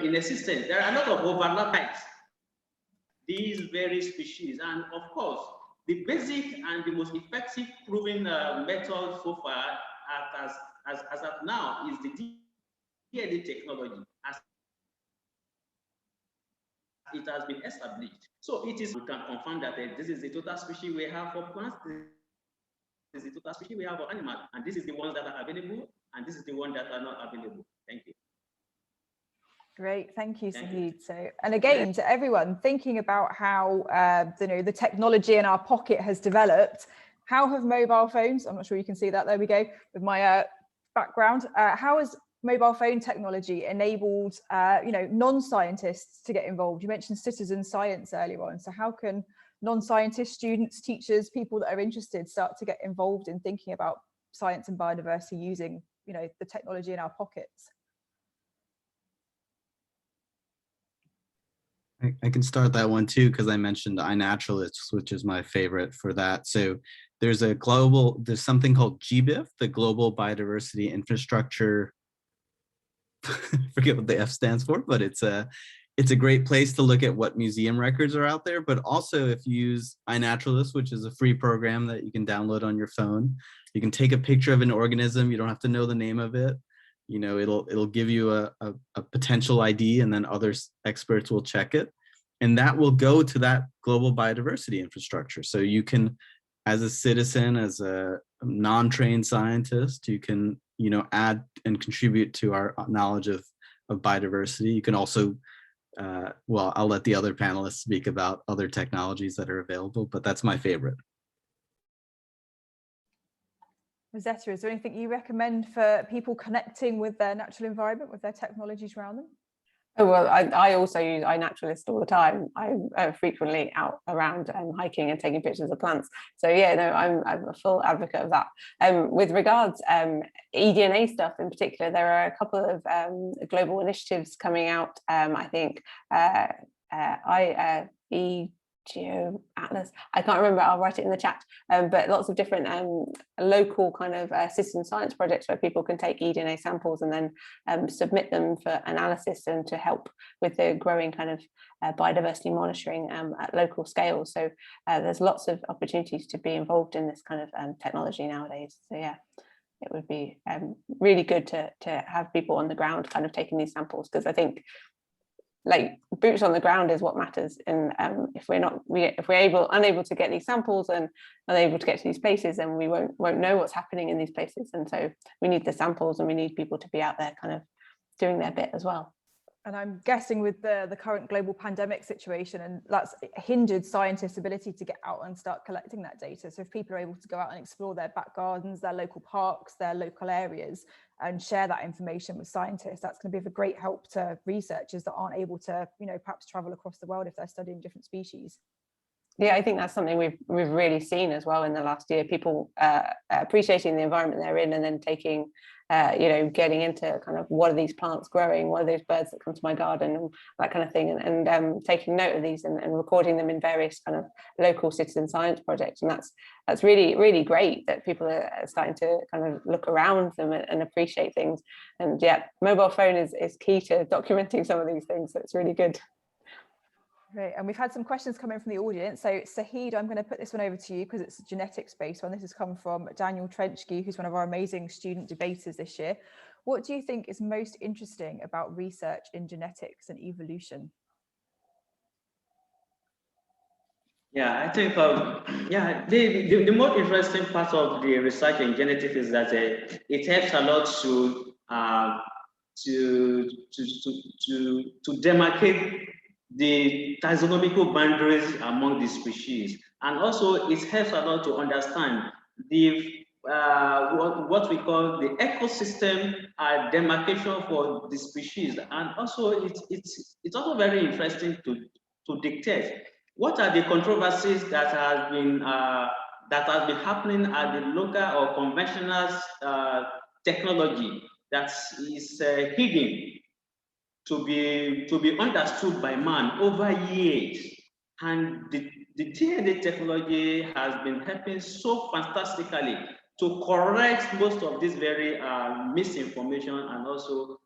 in existence. There are a lot of overlaps. These very species, and of course, the basic and the most effective proven method so far as of now is the DNA technology, as it has been established. So it is, we can confirm that this is the total species we have for plants, this is the total species we have for animals, and this is the ones that are available, and this is the ones that are not available. Thank you. Great, thank you, Sahid. So, and again, to everyone thinking about how the technology in our pocket has developed, how have mobile phones? I'm not sure you can see that. There we go with my background. How has mobile phone technology enabled non-scientists to get involved? You mentioned citizen science earlier on. So, how can non-scientist students, teachers, people that are interested start to get involved in thinking about science and biodiversity using the technology in our pockets? I can start that one too, because I mentioned iNaturalists, which is my favorite for that. So there's something called GBIF, the Global Biodiversity Infrastructure. I forget what the F stands for, but it's a great place to look at what museum records are out there. But also, if you use iNaturalist, which is a free program that you can download on your phone, you can take a picture of an organism. You don't have to know the name of it. It'll give you a potential ID, and then other experts will check it, and that will go to that global biodiversity infrastructure. So you can, as a citizen, as a non-trained scientist, you can add and contribute to our knowledge of biodiversity. You can also I'll let the other panelists speak about other technologies that are available, but that's my favorite. Rosetta, is there anything you recommend for people connecting with their natural environment, with their technologies around them? Oh, well, I also use iNaturalist all the time. I'm frequently out around hiking and taking pictures of plants. So yeah, no, I'm a full advocate of that. With regards eDNA stuff in particular, there are a couple of global initiatives coming out. I think Geo Atlas, I can't remember, I'll write it in the chat, but lots of different local kind of citizen science projects where people can take eDNA samples and then submit them for analysis and to help with the growing kind of biodiversity monitoring at local scale. So there's lots of opportunities to be involved in this kind of technology nowadays. So yeah, it would be really good to have people on the ground kind of taking these samples, because I think like boots on the ground is what matters. And if we're unable to get these samples and unable to get to these places, then we won't know what's happening in these places. And so we need the samples, and we need people to be out there kind of doing their bit as well. And I'm guessing with the current global pandemic situation, and that's hindered scientists' ability to get out and start collecting that data. So if people are able to go out and explore their back gardens, their local parks, their local areas, and share that information with scientists, that's going to be of a great help to researchers that aren't able to, perhaps travel across the world if they're studying different species. Yeah, I think that's something we've really seen as well in the last year. People appreciating the environment they're in, and then taking, getting into kind of what are these plants growing, what are those birds that come to my garden, and that kind of thing, and taking note of these and recording them in various kind of local citizen science projects. And that's really, really great that people are starting to kind of look around them and appreciate things. And yeah, mobile phone is key to documenting some of these things. So it's really good. Great, and we've had some questions coming from the audience. So Sahid, I'm going to put this one over to you because it's a genetics-based one. This has come from Daniel Trenchke, who's one of our amazing student debaters this year. What do you think is most interesting about research in genetics and evolution? Yeah, I think the most interesting part of the research in genetics is that it helps a lot to demarcate the taxonomical boundaries among the species, and also it helps a lot to understand the what we call the ecosystem demarcation for the species, and also it's also very interesting to dictate what are the controversies that have been happening at the local or conventional technology that is hidden to be understood by man over years. And the TNA technology has been helping so fantastically to correct most of this very misinformation, and also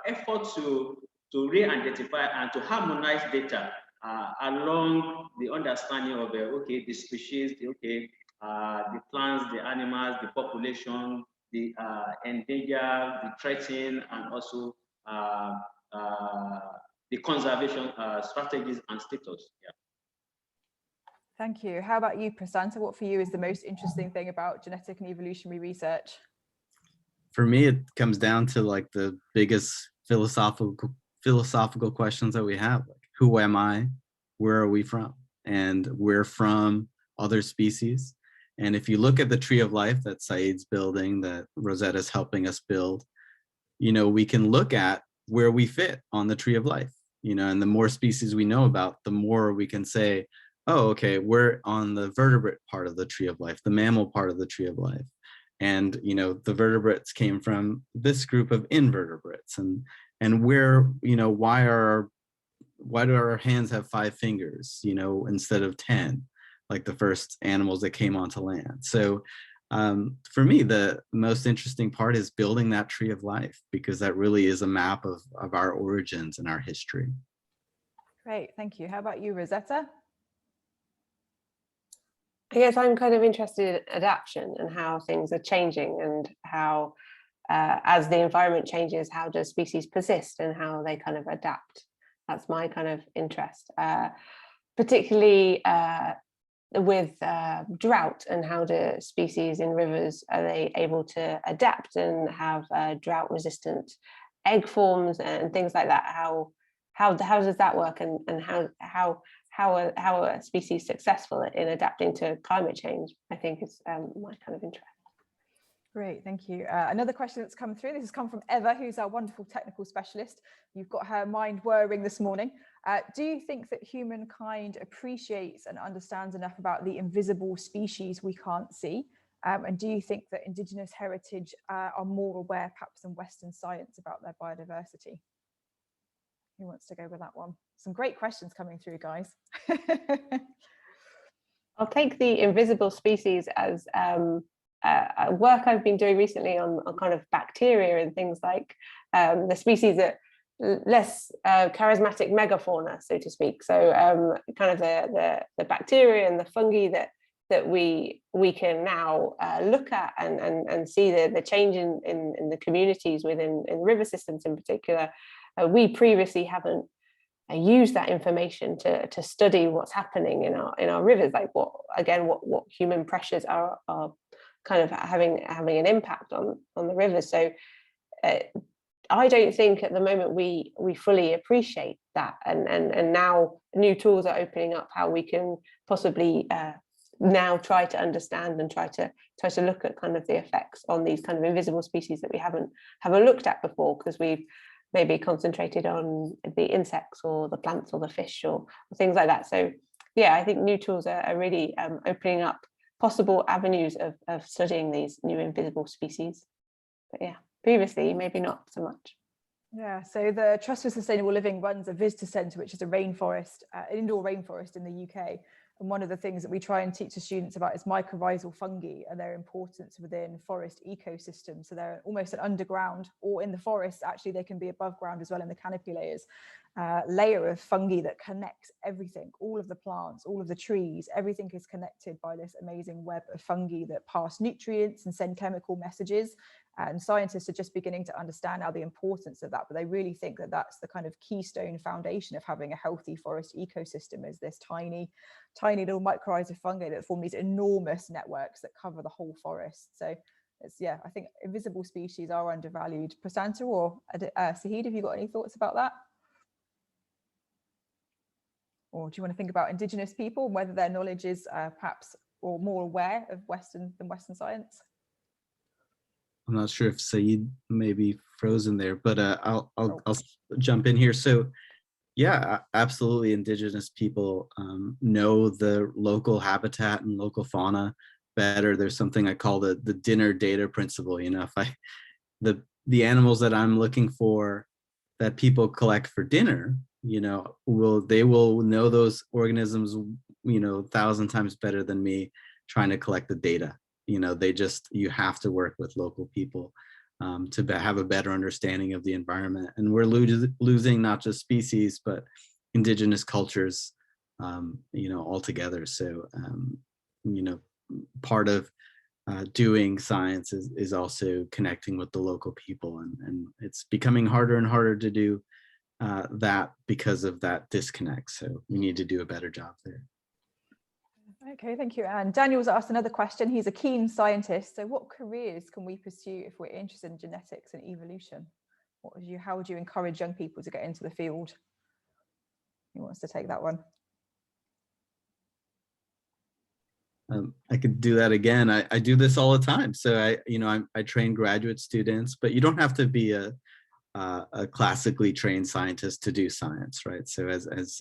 effort to re-identify and to harmonize data along the understanding of the species, the plants, the animals, the population, the endangered, the threatened, and also the conservation strategies and status. Yeah. Thank you. How about you, Prasanta? What for you is the most interesting thing about genetic and evolutionary research? For me, it comes down to like the biggest philosophical questions that we have. Like, who am I? Where are we from? And we're from other species. And if you look at the tree of life that Saeed's building, that Rosetta's helping us build, we can look at where we fit on the tree of life, and the more species we know about, the more we can say, oh, okay, we're on the vertebrate part of the tree of life, the mammal part of the tree of life. And, the vertebrates came from this group of invertebrates, and where, why do our hands have 5 fingers, instead of 10, like the first animals that came onto land? So for me, the most interesting part is building that tree of life, because that really is a map of our origins and our history. Great, thank you. How about you, Rosetta? I guess I'm kind of interested in adaptation and how things are changing, and how, as the environment changes, how do species persist and how they kind of adapt. That's my kind of interest, particularly with drought, and how do species in rivers, are they able to adapt and have drought resistant egg forms and things like that? How does that work, and how are species successful in adapting to climate change, I think is my kind of interest. Great, thank you. Another question that's come through, this has come from Eva, who's our wonderful technical specialist. You've got her mind whirring this morning. Do you think that humankind appreciates and understands enough about the invisible species we can't see? And do you think that indigenous heritage are more aware, perhaps, than Western science about their biodiversity? Who wants to go with that one? Some great questions coming through, guys. I'll take the invisible species as work I've been doing recently on kind of bacteria and things like the species that less charismatic megafauna, so to speak. So kind of the bacteria and the fungi that we can now look at and see the change in the communities within river systems in particular. We previously haven't used that information to study what's happening in our rivers, like what human pressures are kind of having an impact on the rivers. So I don't think at the moment we fully appreciate that, and now new tools are opening up how we can possibly now try to understand and try to look at kind of the effects on these kind of invisible species that we haven't looked at before, because we've maybe concentrated on the insects or the plants or the fish or things like that. So yeah, I think new tools are really opening up possible avenues of studying these new invisible species. But yeah, previously maybe not so much. Yeah, so the Trust for Sustainable Living runs a visitor centre, which is a rainforest, an indoor rainforest in the UK. And one of the things that we try and teach the students about is mycorrhizal fungi and their importance within forest ecosystems. So they're almost an underground, or in the forest, actually they can be above ground as well in the canopy layers, layer of fungi that connects everything, all of the plants, all of the trees, everything is connected by this amazing web of fungi that pass nutrients and send chemical messages. And scientists are just beginning to understand now the importance of that, but they really think that that's the kind of keystone foundation of having a healthy forest ecosystem, is this tiny little mycorrhizal fungi that form these enormous networks that cover the whole forest. So it's, yeah, I think invisible species are undervalued. Prasanta or Sahid, have you got any thoughts about that? Or do you want to think about indigenous people and whether their knowledge is perhaps or more aware of Western science? I'm not sure if Saeed may be frozen there, but I'll jump in here. So yeah, absolutely. Indigenous people know the local habitat and local fauna better. There's something I call the dinner data principle. You know, if the animals that I'm looking for that people collect for dinner, you know, they will know those organisms, you know, 1,000 times better than me trying to collect the data. You know, you have to work with local people to have a better understanding of the environment. And we're losing not just species, but indigenous cultures, you know, altogether. So, you know, part of doing science is also connecting with the local people. And it's becoming harder and harder to do that because of that disconnect. So we need to do a better job there. Okay, thank you. And Daniel's asked another question. He's a keen scientist. So what careers can we pursue if we're interested in genetics and evolution? How would you encourage young people to get into the field? Who wants to take that one? I could do that again. I do this all the time. So I train graduate students, but you don't have to be a classically trained scientist to do science, right? So as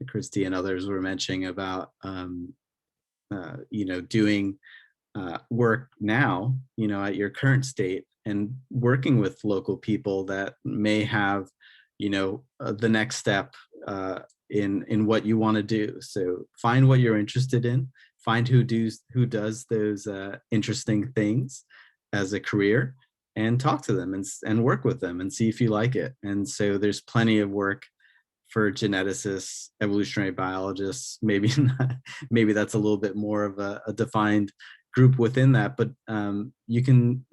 Christy and others were mentioning about, you know, doing work now, you know, at your current state and working with local people that may have, you know, the next step in what you want to do. So find what you're interested in, find who does those interesting things as a career, and talk to them and work with them and see if you like it. And so there's plenty of work for geneticists, evolutionary biologists, maybe not, maybe that's a little bit more of a defined group within that, but you can,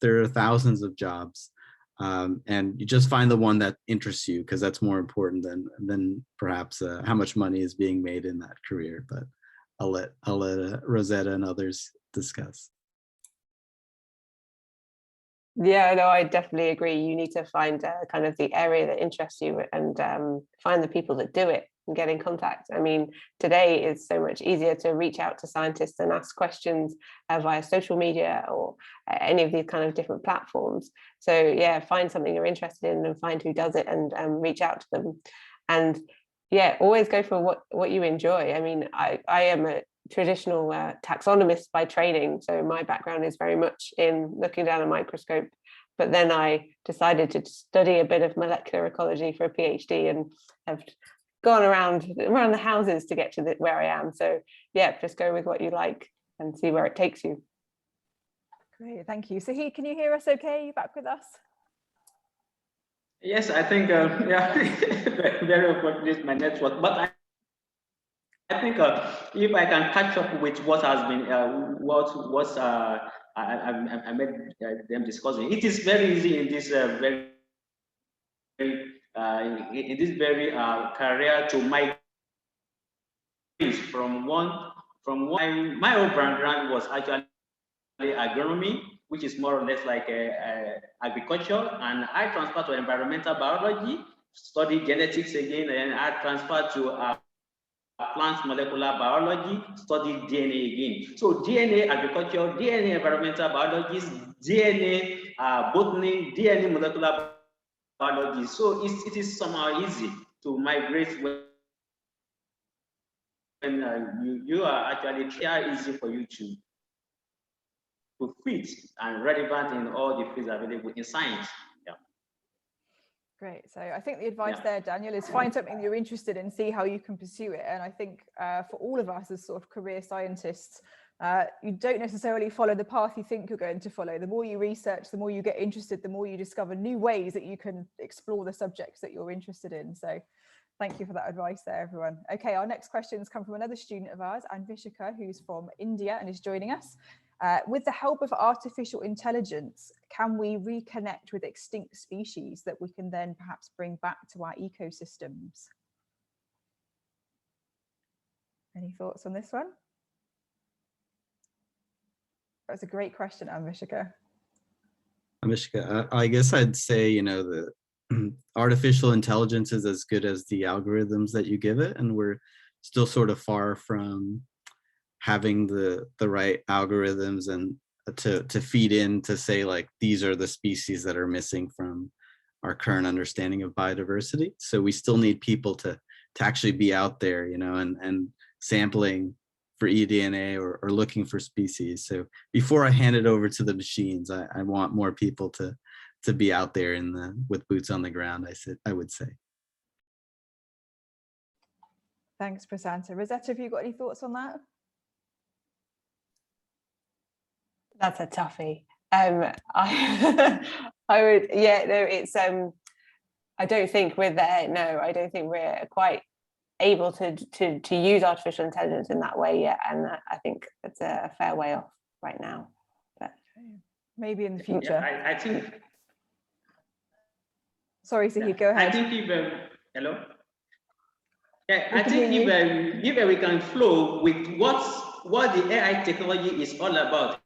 there are thousands of jobs, and you just find the one that interests you, because that's more important than perhaps how much money is being made in that career. But I'll let Rosetta and others discuss. Yeah, no, I definitely agree. You need to find kind of the area that interests you and find the people that do it and get in contact. I mean, today is so much easier to reach out to scientists and ask questions via social media or any of these kind of different platforms. So yeah, find something you're interested in and find who does it and reach out to them. And yeah, always go for what you enjoy. I mean, I am a traditional taxonomist by training, so my background is very much in looking down a microscope, but then I decided to study a bit of molecular ecology for a PhD and have gone around the houses to get to where I am. So yeah, just go with what you like and see where it takes you. Great, thank you. So can you hear us okay? You back with us? Yes, I think yeah, very important is my network, but I think if I can catch up with what has been I made them discussing, it is very easy in this in this very career to migrate from one my own background was actually agronomy, which is more or less like agriculture, and I transfer to environmental biology, study genetics again, and I transfer to plant molecular biology, study DNA again. So DNA agriculture, DNA environmental biology, DNA botany, DNA molecular biology. So it is somehow easy to migrate when you are actually easy for you to fit and relevant in all the fields available in science. Yeah. Great. So I think the advice there, Daniel, is find something that you're interested in, see how you can pursue it. And I think for all of us as sort of career scientists, you don't necessarily follow the path you think you're going to follow. The more you research, the more you get interested, the more you discover new ways that you can explore the subjects that you're interested in. So thank you for that advice there, everyone. Okay, our next questions come from another student of ours, Anvishika, who's from India and is joining us. With the help of artificial intelligence, can we reconnect with extinct species that we can then perhaps bring back to our ecosystems? Any thoughts on this one? That's a great question, Anvishika. Amishka, I guess I'd say, you know, the artificial intelligence is as good as the algorithms that you give it, and we're still sort of far from having the right algorithms and to feed in to say, like, these are the species that are missing from our current understanding of biodiversity. So we still need people to actually be out there, you know, and sampling for eDNA or looking for species. So before I hand it over to the machines, I want more people to be out there with boots on the ground, I would say. Thanks, Prasanta. Rosetta, have you got any thoughts on that? That's a toughie. I would, yeah, no, it's I don't think we're there. No, I don't think we're quite able to use artificial intelligence in that way yet, and I think it's a fair way off right now. But maybe in the future. Yeah, I think. Sorry, Zahid, go ahead. I think if hello. Yeah, I think if we can flow with what the AI technology is all about.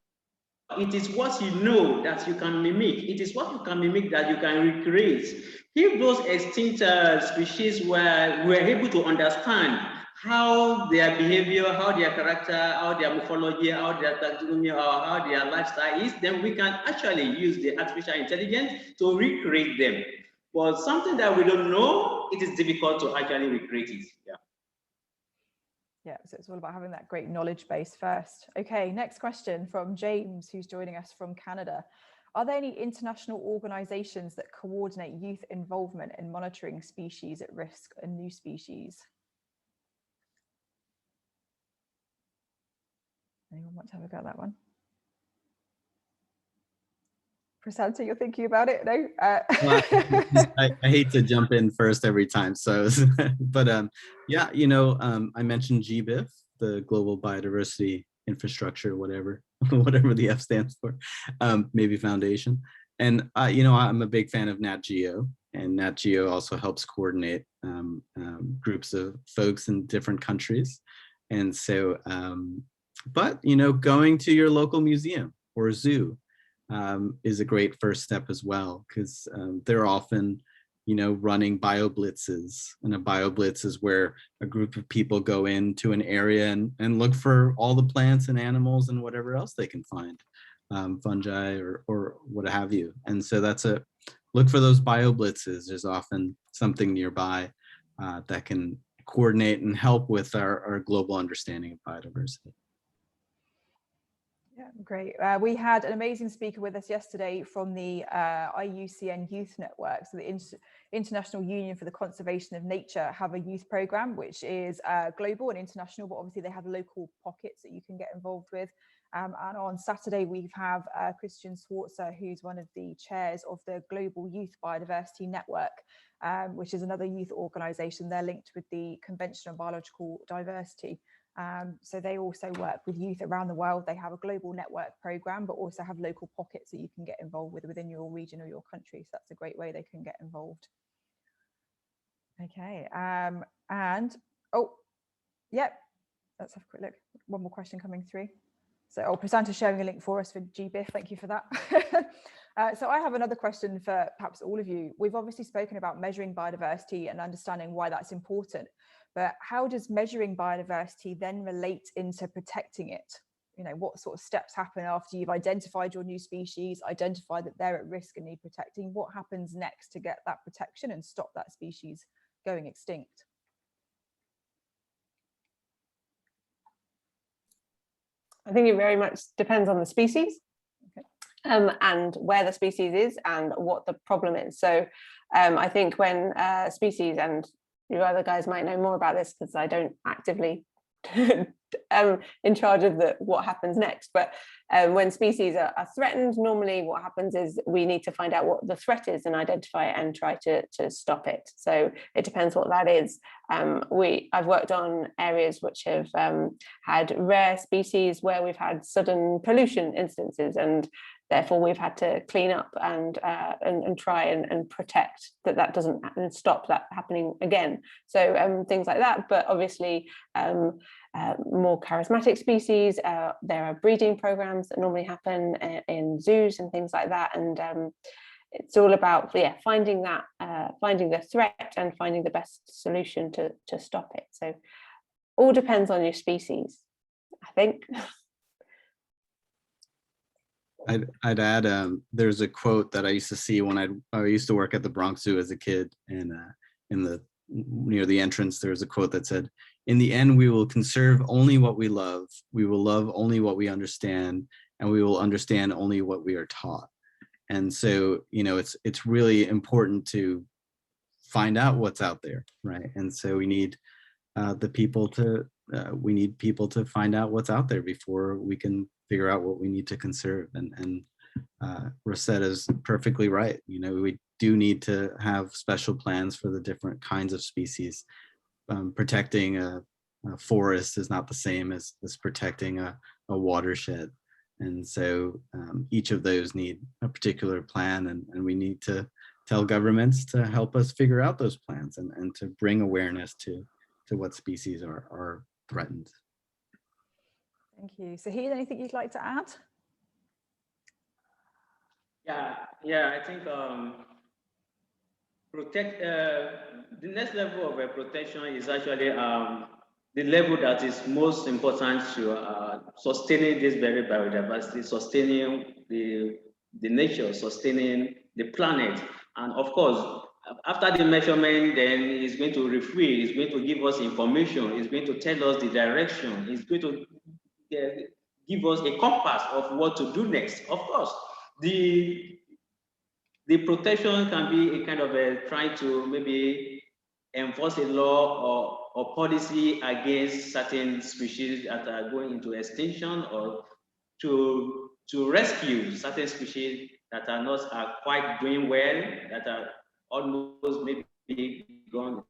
It is what you know that you can mimic. It is what you can mimic that you can recreate. If those extinct species were able to understand how their behavior, how their character, how their morphology, how their taxonomy, or how their lifestyle is, then we can actually use the artificial intelligence to recreate them. But something that we don't know, it is difficult to actually recreate it. Yeah. Yeah, so it's all about having that great knowledge base first. Okay, next question from James, who's joining us from Canada. Are there any international organizations that coordinate youth involvement in monitoring species at risk and new species? Anyone want to have a go at that one? Prasanta, you're thinking about it? No? Well, I hate to jump in first every time. So, but yeah, you know, I mentioned GBIF, the Global Biodiversity Infrastructure, whatever the F stands for, maybe Foundation. And, you know, I'm a big fan of Nat Geo, and Nat Geo also helps coordinate groups of folks in different countries. And so, but, you know, going to your local museum or zoo is a great first step as well, because they're often, you know, running bioblitzes, and a bioblitz is where a group of people go into an area and look for all the plants and animals and whatever else they can find, fungi or what have you. And so that's look for those bioblitzes. There's often something nearby that can coordinate and help with our global understanding of biodiversity. Yeah, great. We had an amazing speaker with us yesterday from the IUCN Youth Network. So the International Union for the Conservation of Nature have a youth program, which is global and international, but obviously they have local pockets that you can get involved with. And on Saturday, we have Christian Swartzer, who's one of the chairs of the Global Youth Biodiversity Network, which is another youth organization. They're linked with the Convention on Biological Diversity. So they also work with youth around the world. They have a global network program, but also have local pockets that you can get involved with within your region or your country. So that's a great way they can get involved. Okay, and oh, yep, let's have a quick look. One more question coming through. So, Prasanta's sharing a link for us for GBIF. Thank you for that. So I have another question for perhaps all of you. We've obviously spoken about measuring biodiversity and understanding why that's important, but how does measuring biodiversity then relate into protecting it? You know, what sort of steps happen after you've identified your new species, identified that they're at risk and need protecting? What happens next to get that protection and stop that species going extinct? I think it very much depends on the species. And where the species is and what the problem is. So I think when species, and you other guys might know more about this because I don't actively in charge of what happens next, but when species are threatened, normally what happens is we need to find out what the threat is and identify it and try to stop it. So it depends what that is. I've worked on areas which have had rare species where we've had sudden pollution instances, and therefore we've had to clean up and try and protect that doesn't and stop that happening again. So things like that. But obviously more charismatic species, there are breeding programs that normally happen in zoos and things like that. And it's all about finding the threat and finding the best solution to stop it. So all depends on your species, I think. I'd add, there's a quote that I used to see when I used to work at the Bronx Zoo as a kid, and near the entrance, there was a quote that said, "In the end, we will conserve only what we love love only what we understand, and we will understand only what we are taught." And so, you know, it's really important to find out what's out there, right? And so we need people to find out what's out there before we can figure out what we need to conserve. And Rosetta's perfectly right. You know, we do need to have special plans for the different kinds of species. Protecting a forest is not the same as protecting a watershed. And so each of those need a particular plan, and we need to tell governments to help us figure out those plans and to bring awareness to what species are threatened. Thank you. Sahid, anything you'd like to add? Yeah, I think the next level of protection is actually the level that is most important to sustaining this very biodiversity, sustaining the nature, sustaining the planet. And of course, after the measurement, then it's going to referee, it's going to give us information, it's going to tell us the direction, it's going to give us a compass of what to do next. Of course, the protection can be a kind of trying to maybe enforce a law or policy against certain species that are going into extinction, or to rescue certain species that are not quite doing well, that are almost maybe gone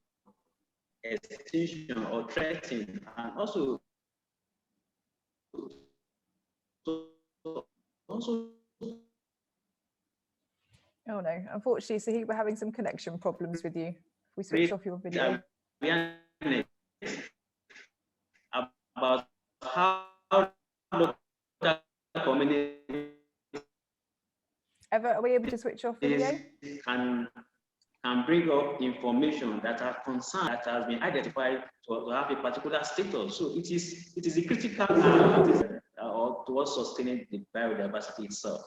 extinction or threatened, and also Oh no, unfortunately, Sahid, we're having some connection problems with you. If we switch off your video. About how local communities Are we able to switch off video? Can bring up information that are concerned, that has been identified to have a particular status. So it is a critical towards sustaining the biodiversity itself.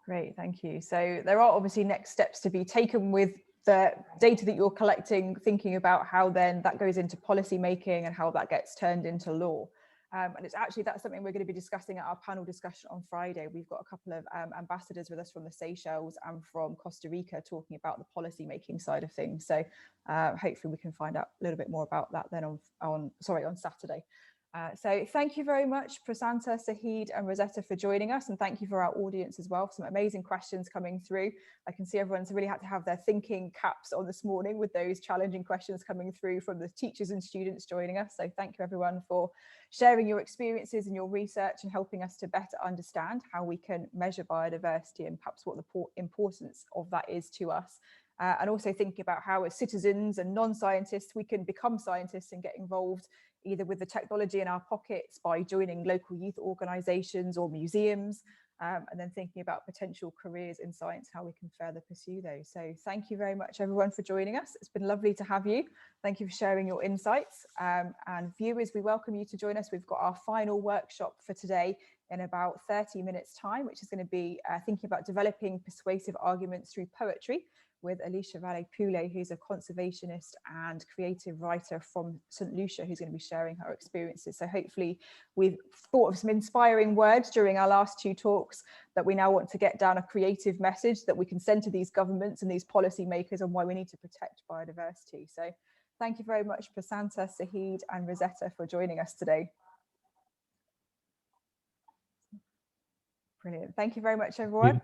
Great, thank you. So there are obviously next steps to be taken with the data that you're collecting, thinking about how then that goes into policy making and how that gets turned into law. And it's actually, that's something we're going to be discussing at our panel discussion on Friday. We've got a couple of ambassadors with us from the Seychelles and from Costa Rica talking about the policy making side of things. So hopefully we can find out a little bit more about that then on Saturday. So thank you very much, Prasanta, Sahid and Rosetta for joining us, and thank you for our audience as well. Some amazing questions coming through. I can see everyone's really had to have their thinking caps on this morning with those challenging questions coming through from the teachers and students joining us. So thank you everyone for sharing your experiences and your research and helping us to better understand how we can measure biodiversity and perhaps what the importance of that is to us. And also thinking about how as citizens and non-scientists we can become scientists and get involved either with the technology in our pockets, by joining local youth organisations or museums, and then thinking about potential careers in science, how we can further pursue those. So thank you very much, everyone, for joining us. It's been lovely to have you. Thank you for sharing your insights. And viewers, we welcome you to join us. We've got our final workshop for today in about 30 minutes time, which is going to be thinking about developing persuasive arguments through poetry, with Alicia Valle-Poulet, who's a conservationist and creative writer from St. Lucia, who's going to be sharing her experiences. So hopefully we've thought of some inspiring words during our last two talks that we now want to get down a creative message that we can send to these governments and these policy makers on why we need to protect biodiversity. So thank you very much, Prasanth, Sahid and Rosetta, for joining us today. Brilliant. Thank you very much, everyone.